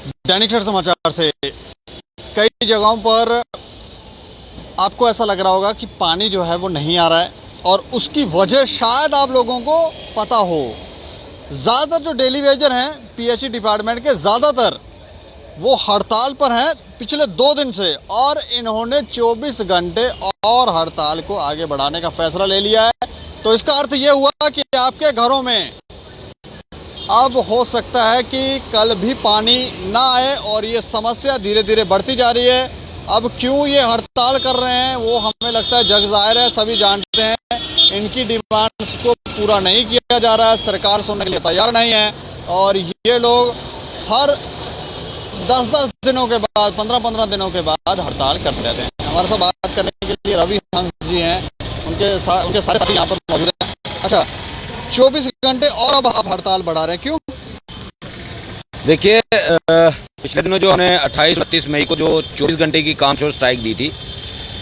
दैनिक सवेरा समाचार से। कई जगहों पर आपको ऐसा लग रहा होगा कि पानी जो है वो नहीं आ रहा है और उसकी वजह शायद आप लोगों को पता हो। ज़्यादातर जो डेली वेजर हैं पीएचई डिपार्टमेंट के, ज़्यादातर वो हड़ताल पर हैं पिछले 2 दिन से, और इन्होंने 24 घंटे और हड़ताल को आगे बढ़ाने का फैसला ले लिया है। तो इसका अर्थ ये हुआ कि आपके घरों में अब हो सकता है कि कल भी पानी ना आए और ये समस्या धीरे धीरे बढ़ती जा रही है। अब क्यों ये हड़ताल कर रहे हैं वो हमें लगता है जग जाहिर है, सभी जानते हैं। इनकी डिमांड्स को पूरा नहीं किया जा रहा है, सरकार सुनने के लिए तैयार नहीं है और ये लोग हर 10-10 दिनों के बाद, 15-15 दिनों के बाद हड़ताल करते रहते हैं। हमारे साथ बात करने के लिए रवि हंस जी हैं, उनके सारे साथी यहाँ पर मौजूद हैं। अच्छा, 24 घंटे और अब आप हड़ताल बढ़ा रहे हैं, क्यों? देखिए, पिछले दिनों जो हमने 28-29 मई को जो 24 घंटे की कामचोर स्ट्राइक दी थी,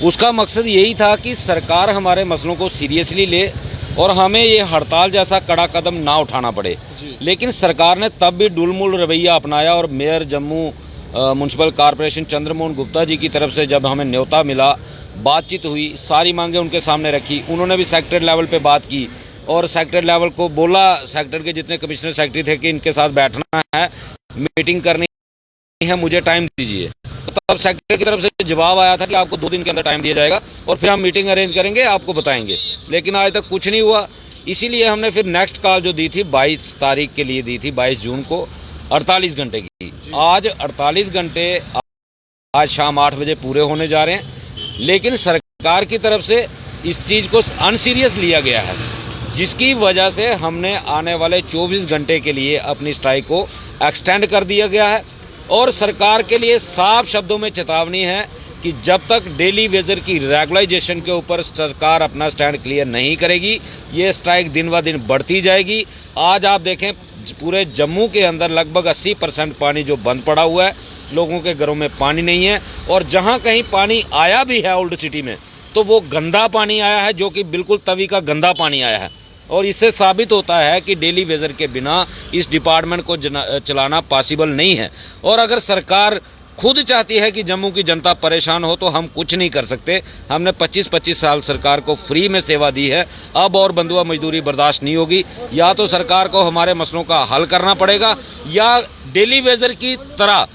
उसका मकसद यही था कि सरकार हमारे मसलों को सीरियसली ले और हमें ये हड़ताल जैसा कड़ा कदम ना उठाना पड़े। लेकिन सरकार ने तब भी डुलमुल रवैया अपनाया और mayor Jammu municipal corporation Chandramohan Gupta ji की तरफ से जब हमें न्योता मिला, बातचीत हुई, सारी मांगे उनके सामने रखी, उन्होंने भी सेक्टर लेवल पे बात की और सेक्टर लेवल को बोला, सेक्टर के जितने कमिश्नर सेक्रेटरी थे कि इनके साथ बैठना है, मीटिंग करनी है, मुझे टाइम दीजिए। तो तब सेक्टर की तरफ से जवाब आया था कि आपको 2 दिन के अंदर टाइम दिया जाएगा और फिर हम मीटिंग अरेंज करेंगे, आपको बताएंगे। लेकिन आज तक कुछ नहीं हुआ। इसीलिए हमने फिर नेक्स्ट कॉल जो दी थी 22 तारीख के लिए दी थी, 22 जून को, 48 घंटे की। आज 48 घंटे आज शाम 8 बजे पूरे होने जा रहे हैं। लेकिन सरकार की तरफ से इस चीज को अनसीरियस लिया गया है, जिसकी वजह से हमने आने वाले 24 घंटे के लिए अपनी स्ट्राइक को एक्सटेंड कर दिया गया है। और सरकार के लिए साफ शब्दों में चेतावनी है कि जब तक डेली वेजर की रेगुलाइजेशन के ऊपर सरकार अपना स्टैंड क्लियर नहीं करेगी, ये स्ट्राइक दिन ब दिन बढ़ती जाएगी। आज आप देखें, पूरे जम्मू के अंदर लगभग 80% पानी जो बंद पड़ा हुआ है, लोगों के घरों में पानी नहीं है और जहां कहीं पानी आया भी है ओल्ड सिटी में, तो वो गंदा पानी आया है, जो कि बिल्कुल तवी का गंदा पानी आया है। और इससे साबित होता है कि डेली वेजर के बिना इस डिपार्टमेंट को चलाना पॉसिबल नहीं है। और अगर सरकार खुद चाहती है कि जम्मू की जनता परेशान हो तो हम कुछ नहीं कर सकते। हमने 25-25 साल सरकार को फ्री में सेवा दी है, अब और बंधुआ मजदूरी बर्दाश्त नहीं होगी। या तो सरकार को हमारे मसलों का हल करना पड़ेगा या डेली वेजर की तरह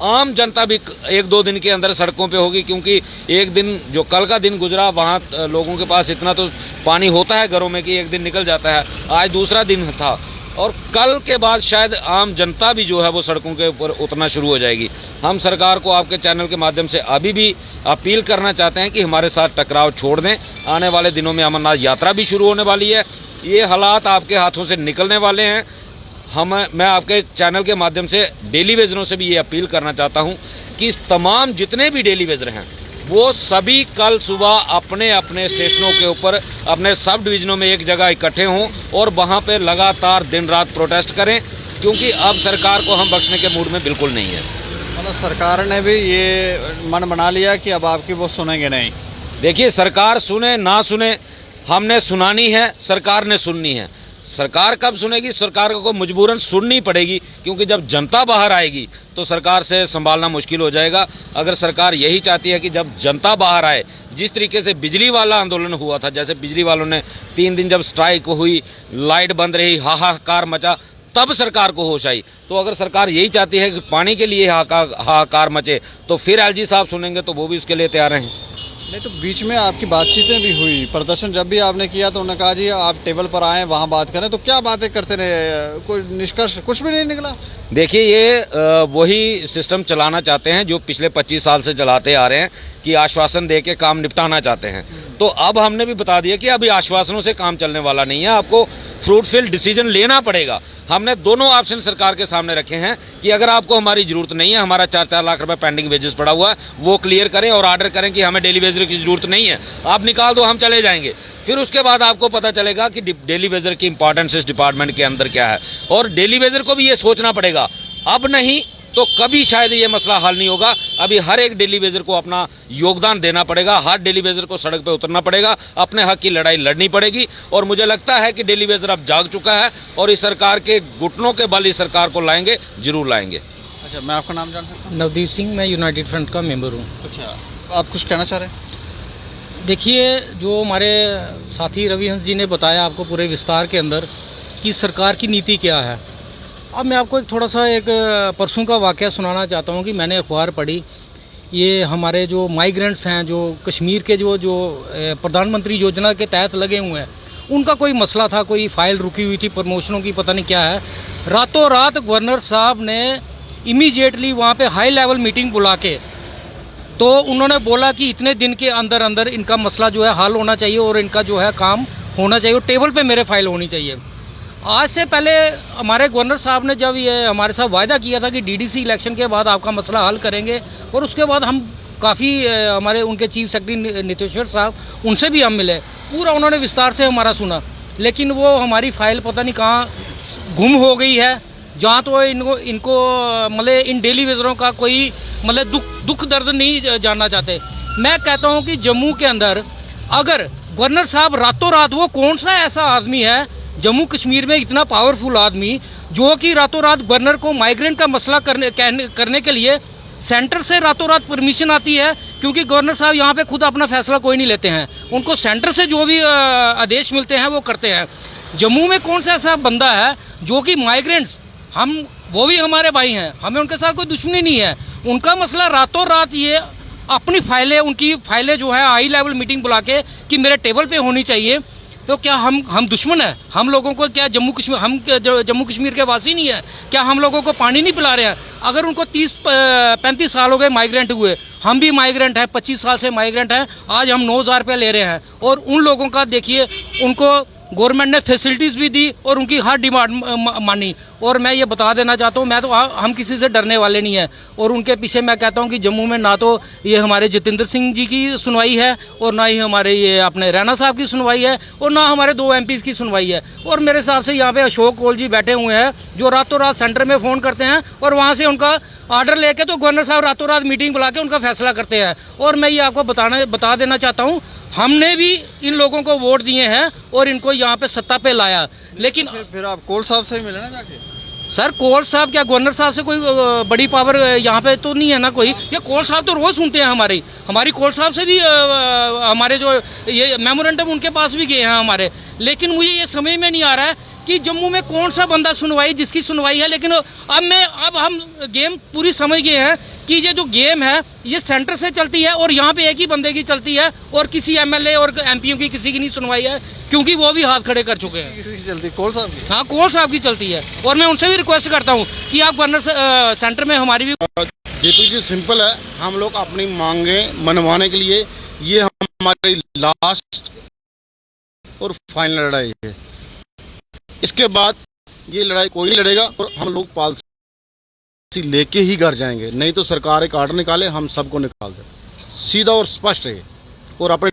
आम जनता भी 1-2 दिन के अंदर सड़कों पे होगी। क्योंकि एक दिन जो कल का दिन गुजरा, वहाँ लोगों के पास इतना तो पानी होता है घरों में कि एक दिन निकल जाता है, आज दूसरा दिन था और कल के बाद शायद आम जनता भी जो है वो सड़कों के ऊपर उतरना शुरू हो जाएगी। हम सरकार को आपके चैनल के माध्यम से अभी भी अपील करना चाहते हैं कि हमारे साथ टकराव छोड़ दें। आने वाले दिनों में अमरनाथ यात्रा भी शुरू होने वाली है, ये हालात आपके हाथों से निकलने वाले हैं। मैं आपके चैनल के माध्यम से डेली वेजरों से भी ये अपील करना चाहता हूं कि तमाम जितने भी डेली वेजर हैं वो सभी कल सुबह अपने अपने स्टेशनों के ऊपर, अपने सब डिवीजनों में एक जगह इकट्ठे हों और वहां पे लगातार दिन रात प्रोटेस्ट करें, क्योंकि अब सरकार को हम बख्शने के मूड में बिल्कुल नहीं है। मतलब सरकार ने भी ये मन बना लिया कि अब आपकी वो सुनेंगे नहीं। देखिए, सरकार सुने ना सुने, हमने सुनानी है, सरकार ने सुननी है। सरकार कब सुनेगी? सरकार को मजबूरन सुननी पड़ेगी, क्योंकि जब जनता बाहर आएगी तो सरकार से संभालना मुश्किल हो जाएगा। अगर सरकार यही चाहती है कि जब जनता बाहर आए, जिस तरीके से बिजली वाला आंदोलन हुआ था, जैसे बिजली वालों ने 3 दिन जब स्ट्राइक हुई, लाइट बंद रही, हाहाकार मचा, तब सरकार को होश आई। तो अगर सरकार यही चाहती है कि पानी के लिए हाहाकार मचे, तो फिर एलजी साहब सुनेंगे तो वो भी उसके लिए तैयार हैं। नहीं तो बीच में आपकी बातचीतें भी हुई, प्रदर्शन जब भी आपने किया तो उन्होंने कहा जी आप टेबल पर आए, वहां बात करें, तो क्या बातें करते रहे? कोई निष्कर्ष कुछ भी नहीं निकला? देखिए, ये वही सिस्टम चलाना चाहते हैं जो पिछले 25 साल से चलाते आ रहे हैं कि आश्वासन दे के काम निपटाना चाहते हैं। तो अब हमने भी बता दिया कि अभी आश्वासनों से काम चलने वाला नहीं है, आपको फ्रूटफुल डिसीजन लेना पड़ेगा। हमने दोनों ऑप्शन सरकार के सामने रखे हैं कि अगर आपको हमारी जरूरत नहीं है, हमारा 4-4 लाख रुपए पेंडिंग वेजेस पड़ा हुआ है, वो क्लियर करें और ऑर्डर करें कि हमें डेली वेजर की जरूरत नहीं है, आप निकाल दो, हम चले जाएंगे। फिर उसके बाद आपको पता चलेगा कि डेली वेजर की इंपॉर्टेंस इस डिपार्टमेंट के अंदर क्या है। और डेली वेजर को भी ये सोचना पड़ेगा, अब नहीं तो कभी शायद ये मसला हल नहीं होगा। अभी हर एक डेली वेजर को अपना योगदान देना पड़ेगा, हर डेली वेजर को सड़क पे उतरना पड़ेगा, अपने हक की लड़ाई लड़नी पड़ेगी। और मुझे लगता है कि डेली वेजर अब जाग चुका है और इस सरकार के घुटनों के बल इस सरकार को लाएंगे, जरूर लाएंगे। अच्छा, मैं आपका नाम जान सकता हूँ? नवदीप सिंह, मैं यूनाइटेड फ्रंट का मेंबर हूँ। अच्छा, आप कुछ कहना चाह रहे हैं? देखिए, जो हमारे साथी रविहंस जी ने बताया आपको पूरे विस्तार के अंदर कि सरकार की नीति क्या है। अब मैं आपको एक थोड़ा सा एक परसों का वाक़या सुनाना चाहता हूँ कि मैंने अखबार पढ़ी। ये हमारे जो माइग्रेंट्स हैं, जो कश्मीर के जो प्रधानमंत्री योजना के तहत लगे हुए हैं, उनका कोई मसला था, कोई फाइल रुकी हुई थी प्रमोशनों की, पता नहीं क्या है। रातों रात गवर्नर साहब ने इमीडिएटली वहाँ पे हाई लेवल मीटिंग बुला के तो उन्होंने बोला कि इतने दिन के अंदर अंदर इनका मसला जो है हल होना चाहिए और इनका जो है काम होना चाहिए और टेबल पे मेरे फाइल होनी चाहिए। आज से पहले हमारे गवर्नर साहब ने जब ये हमारे साथ वायदा किया था कि डीडीसी इलेक्शन के बाद आपका मसला हल करेंगे, और उसके बाद हम काफ़ी हमारे उनके चीफ सेक्रेटरी नितेश्वर साहब, उनसे भी हम मिले, पूरा उन्होंने विस्तार से हमारा सुना, लेकिन वो हमारी फाइल पता नहीं कहाँ गुम हो गई है। जहाँ तो इनको मतलब इन डेली वेजरों का कोई मतलब दुख दर्द नहीं जानना चाहते। मैं कहता हूँ कि जम्मू के अंदर अगर गवर्नर साहब रातों रात, वो कौन सा ऐसा आदमी है जम्मू कश्मीर में इतना पावरफुल आदमी जो कि रातों रात गवर्नर को माइग्रेंट का मसला करने के लिए सेंटर से रातों रात परमिशन आती है, क्योंकि गवर्नर साहब यहाँ पे खुद अपना फैसला कोई नहीं लेते हैं, उनको सेंटर से जो भी आदेश मिलते हैं वो करते हैं। जम्मू में कौन सा ऐसा बंदा है जो कि माइग्रेंट्स, हम वो भी हमारे भाई हैं, हमें उनके साथ कोई दुश्मनी नहीं है, उनका मसला रातों रात ये अपनी फाइलें, उनकी फाइलें जो है हाई लेवल मीटिंग बुला के कि मेरे टेबल पे होनी चाहिए। तो क्या हम दुश्मन है? हम लोगों को क्या हम जम्मू कश्मीर के वासी नहीं है? क्या हम लोगों को पानी नहीं पिला रहे हैं? अगर उनको 30-35 साल हो गए माइग्रेंट हुए, हम भी माइग्रेंट हैं, 25 साल से माइग्रेंट हैं, आज हम 9,000 रुपये ले रहे हैं, और उन लोगों का देखिए, उनको गवर्नमेंट ने फैसिलिटीज़ भी दी और उनकी हर डिमांड मानी। और मैं ये बता देना चाहता हूँ, मैं तो हम किसी से डरने वाले नहीं है, और उनके पीछे मैं कहता हूँ कि जम्मू में ना तो ये हमारे जितेंद्र सिंह जी की सुनवाई है, और ना ही हमारे ये अपने रैना साहब की सुनवाई है, और ना हमारे 2 MPs की सुनवाई है। और मेरे हिसाब से यहाँ पे अशोक कौल जी बैठे हुए हैं जो रातों रात सेंटर में फ़ोन करते हैं और वहाँ से उनका ऑर्डर लेके तो गवर्नर साहब रातों रात मीटिंग बुला के उनका फैसला करते हैं। और मैं ये आपको बता देना चाहता हूँ, हमने भी इन लोगों को वोट दिए हैं और इनको यहाँ पे सत्ता पे लाया, लेकिन फिर आप कोल साहब से ही मिले ना जाके? सर, कोल साहब क्या गवर्नर साहब से कोई बड़ी पावर यहाँ पे तो नहीं है ना कोई? ये कोल साहब तो रोज सुनते हैं हमारी कोल साहब से भी हमारे जो ये मेमोरेंडम उनके पास भी गए हैं हमारे। लेकिन मुझे ये समझ में नहीं आ रहा है कि जम्मू में कौन सा बंदा जिसकी सुनवाई है। लेकिन अब हम गेम पूरी समझ गए हैं कि ये जो गेम है ये सेंटर से चलती है और यहाँ पे एक ही बंदे की चलती है, और किसी MLA और MPओ की किसी की नहीं सुनवाई है, क्योंकि वो भी हाथ खड़े कर चुके हैं। किसी की चलती? कोल साहब की? हाँ, कोल साहब की चलती है। और मैं उनसे भी रिक्वेस्ट करता हूँ कि आप गवर्नर सेंटर में हमारी भी। दीपक जी, सिंपल है, हम लोग अपनी मांगे मनवाने के लिए, ये हमारी लास्ट और फाइनल लड़ाई है। इसके बाद ये लड़ाई कोई लड़ेगा और हम लोग पॉलिसी लेके ही घर जाएंगे, नहीं तो सरकार एक आर्डर निकाले हम सबको निकाल दे, सीधा और स्पष्ट है। और अपने